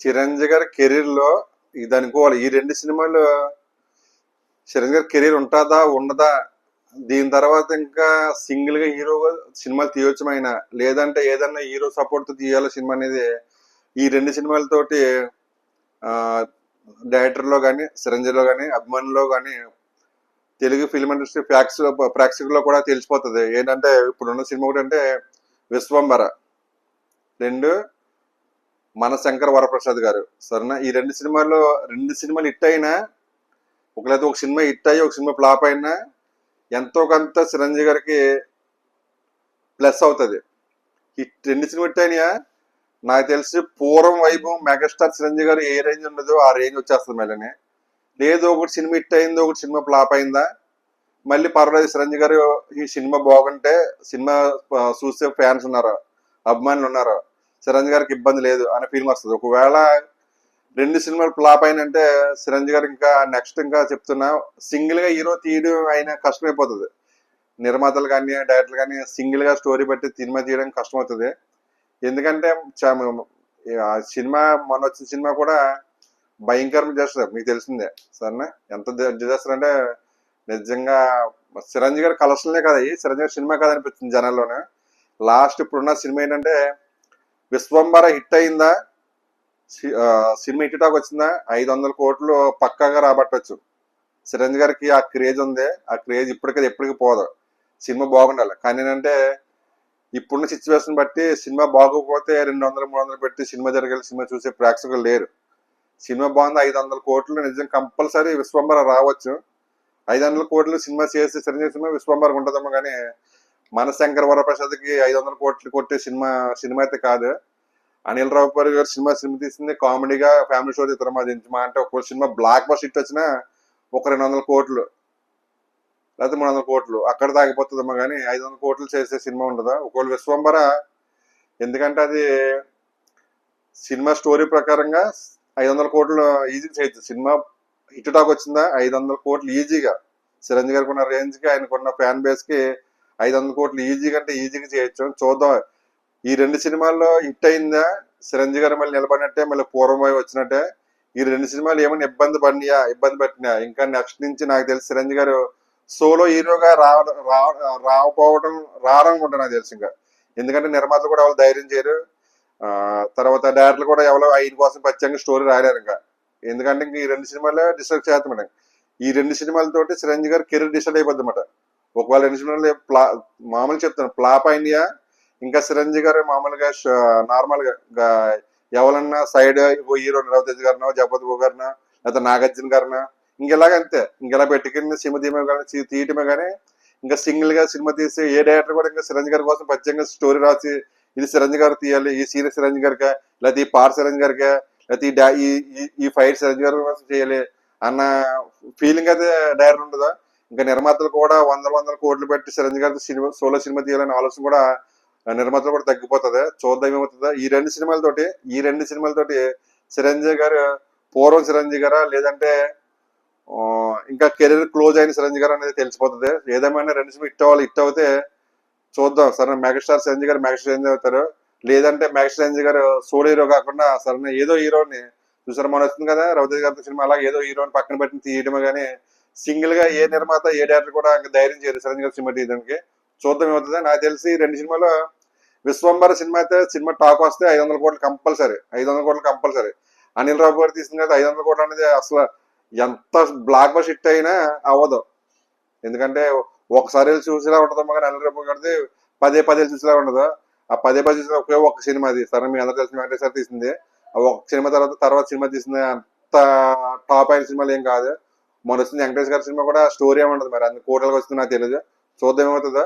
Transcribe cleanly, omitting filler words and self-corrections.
చిరంజీవి గారి కెరీర్ లో ఇది అనుకోవాలి. ఈ రెండు సినిమాలు చిరంజీవి గారి కెరీర్ ఉంటుందా ఉండదా, దీని తర్వాత ఇంకా సింగిల్ గా హీరో సినిమాలు తీయొచ్చమైన, లేదంటే ఏదన్నా హీరో సపోర్ట్ తో తీయాలి సినిమా అనేది ఈ రెండు సినిమాలతోటి ఆ డైరెక్టర్ లో కానీ, చిరంజీవిలో కానీ, అభిమానుల్లో కానీ, తెలుగు ఫిల్మ్ ఇండస్ట్రీ ప్రేక్షకుల్లో కూడా తెలిసిపోతుంది. ఏంటంటే ఇప్పుడున్న సినిమా ఒకటి అంటే విశ్వంబర, రెండు మన శంకర్ వరప్రసాద్ గారు. సరేనా, ఈ రెండు సినిమాలు హిట్ అయినా, ఒకలేదు ఒక సినిమా హిట్ అయ్యి ఒక సినిమా ఫ్లాప్ అయినా ఎంతో కొంత చిరంజీవి గారికి ప్లస్ అవుతుంది. రెండు సినిమా హిట్ అయినా నాకు తెలిసి పూర్వం వైభవం మెగాస్టార్ చిరంజీవి గారు ఏ రేంజ్ ఉండదో ఆ రేంజ్ వచ్చేస్తుంది. మళ్ళీ లేదు ఒకటి సినిమా హిట్ అయిందో ఒకటి సినిమా ఫ్లాప్ అయిందా, మళ్ళీ పర్వాలేదు చిరంజీవి గారు ఈ సినిమా బాగుంటే, సినిమా చూసే ఫ్యాన్స్ ఉన్నారు, అభిమానులు ఉన్నారు, చిరంజీవి గారికి ఇబ్బంది లేదు అనే ఫీలింగ్ వస్తుంది. ఒకవేళ రెండు సినిమాలు ఫ్లాప్ అయినంటే చిరంజీవి గారు ఇంకా నెక్స్ట్ ఇంకా చెప్తున్నా సింగిల్ గా హీరో తీయడం అయినా కష్టమైపోతుంది. నిర్మాతలు కానీ డైరెక్టర్లు కానీ సింగిల్ గా స్టోరీ బట్టి సినిమా తీయడం కష్టమవుతుంది. ఎందుకంటే సినిమా మొన్న వచ్చిన సినిమా కూడా భయంకరంగా చేస్తారు, మీకు తెలిసిందే. సరేనా, ఎంత చేస్తారు అంటే నిజంగా చిరంజీవి గారి కలెక్షన్లే కదా, చిరంజీవి గారి సినిమా కాదనిపిస్తుంది జనాల్లోనే. లాస్ట్ ఇప్పుడున్న సినిమా ఏంటంటే విశ్వంబర హిట్ అయిందా, సినిమా హిట్ టాక్ వచ్చిందా, 500 కోట్లు పక్కాగా రాబట్టవచ్చు. చిరంజీవి గారికి ఆ క్రేజ్ ఉంది, ఆ క్రేజ్ ఎప్పటికీ పోదు. సినిమా బాగుండాలి. కానీ ఏంటంటే ఇప్పుడున్న సిచ్యువేషన్ బట్టి సినిమా బాగోకపోతే 200-300 పెట్టి సినిమా జరగాలి, సినిమా చూసే ప్రేక్షకులు లేరు. సినిమా బాగుంది, 500 కోట్లు నిజం కంపల్సరీ విశ్వంబర రావచ్చు. 500 కోట్లు సినిమా చేసి చిరంజీవి సినిమా విశ్వంబర ఉంటుందమ్మా. కానీ మన శంకర్ వరప్రసాద్కి 500 కోట్లు కొట్టే సినిమా అయితే కాదు. అనిల్ రావుపూడి గారు సినిమా తీసింది కామెడీగా, ఫ్యామిలీ స్టోరీ మా అంటే ఒక సినిమా బ్లాక్ బస్ హిట్ వచ్చినా ఒక 200 కోట్లు లేకపోతే 300 కోట్లు అక్కడ తాగిపోతుందమ్మా. కానీ 500 కోట్లు చేసే సినిమా ఉండదా ఒకవేళ విశ్వంబర. ఎందుకంటే అది సినిమా స్టోరీ ప్రకారంగా 500 కోట్లు ఈజీగా చేయొచ్చు. సినిమా హిట్ టాక్ వచ్చిందా 500 కోట్లు ఈజీగా, చిరంజీవి గారికి ఉన్న రేంజ్ కి, ఆయనకున్న ఫ్యాన్ బేస్ కి 500 కోట్లు ఈజీగా అంటే ఈజీగా చేయొచ్చు. చూద్దాం. ఈ రెండు సినిమాల్లో హిట్ అయిందా చిరంజీవి గారు మళ్ళీ నిలబడినట్టే, మళ్ళీ పూర్వం వచ్చినట్టే. ఈ రెండు సినిమాలు ఏమైనా ఇబ్బంది పట్టినా ఇంకా నెక్స్ట్ నుంచి నాకు తెలిసి చిరంజీవి గారు సోలో హీరోగా రారనుకుంటా నాకు తెలిసి. ఇంకా ఎందుకంటే నిర్మాతలు కూడా ఎవరు ధైర్యం చేయరు, తర్వాత డైరెక్టర్లు కూడా ఎవరో ఆయన కోసం ప్రత్యేకంగా స్టోరీ రాయలేరు. ఇంకా ఎందుకంటే ఇంక ఈ రెండు సినిమాలే డిసైడ్ చేస్తామంట. ఈ రెండు సినిమాలతోటి చిరంజీవి గారు కెరీర్ డిసైడ్ అయిపోద్ది అన్నమాట. ఒకవేళ రెండు సినిమాలు మామూలు చెప్తాను ఫ్లాప్ అయిందియా, ఇంకా చిరంజీవి గారు మామూలుగా నార్మల్ గా ఎవరన్నా సైడ్ హీరో రవితేజ్ గారినో, జగపతి బాబు గారినో, లేకపోతే నాగార్జున గారినో ఇంకెలాగంతే ఇంకెలా పెట్టుకుని సినిమా తీయటమే. కానీ ఇంకా సింగిల్ గా సినిమా తీసి ఏ డైరెక్టర్ కూడా ఇంకా చిరంజీవి గారి కోసం ప్రత్యేకంగా స్టోరీ రాసి ఇది చిరంజీవి గారు తీయాలి, ఈ సీరియస్ చిరంజీవి గారికా, లేకపోతే ఈ పార్ చిరంజీవి గారికా, లేకపోతే ఈ ఫైట్ చిరంజీవి గారి కోసం చేయాలి అన్న ఫీలింగ్ అయితే డైరెక్టర్ ఉండదా. ఇంకా నిర్మాతలు కూడా 100 కోట్లు పెట్టి చిరంజీవి గారితో సోలో సినిమా తీయాలనే ఆలోచన కూడా నిర్మాతలు కూడా తగ్గిపోతుంది. చూద్దాం ఏమవుతుందా. ఈ రెండు సినిమాలతోటి చిరంజీవి గారు పూర్వం చిరంజీవి గారా, లేదంటే ఇంకా కెరీర్ క్లోజ్ అయిన చిరంజీవి గారు అనేది తెలిసిపోతుంది. ఏదేమైనా రెండు సినిమా హిట్ అవుతే చూద్దాం. సరే, మెగాస్టార్ చిరంజీవి గారు అవుతారు, లేదంటే మెగాస్టార్ చిరంజీవి గారు సోలో హీరో కాకుండా సరే ఏదో హీరోని చూసారు మన వస్తుంది కదా రవితేజ్ గారి సినిమా, అలాగే ఏదో హీరోని పక్కన పెట్టి తీయడమే. కానీ సింగిల్ గా ఏ నిర్మాత ఏ డైరెక్టర్ కూడా ఇంకా ధైర్యం చేయరు చిరంజీవి గారి సినిమా తీయడానికి. చూద్దాం ఏమవుతుంది. నాకు తెలిసి రెండు సినిమాలో విశ్వంబర సినిమా అయితే సినిమా టాక్ వస్తే 500 కోట్లు కంపల్సరీ. అనిల్ రావు గారు తీసింది కదా 500 కోట్లు అనేది అసలు ఎంత బ్లాక్ బస్ హిట్ అయినా అవ్వదు. ఎందుకంటే ఒకసారి చూసిలా ఉంటుందమ్మా. కానీ అనిల్ రావు గారిది పదే చూసిలా ఉండదు. ఆ పదే చూసిన ఒకే ఒక్క సినిమా అది. సరే, మీ అందరూ తెలిసిన వెంకటేశ్వర తీసింది. ఒక సినిమా తర్వాత సినిమా తీసింది అంత టాప్ అయిన సినిమాలు ఏం కాదు. మొన్న వచ్చింది వెంకటేష్ గారి సినిమా కూడా స్టోరీ ఏమంటది, మరి అన్ని కోట్లకు వస్తుంది నాకు తెలియదు. చూద్దాం ఏమవుతుందో.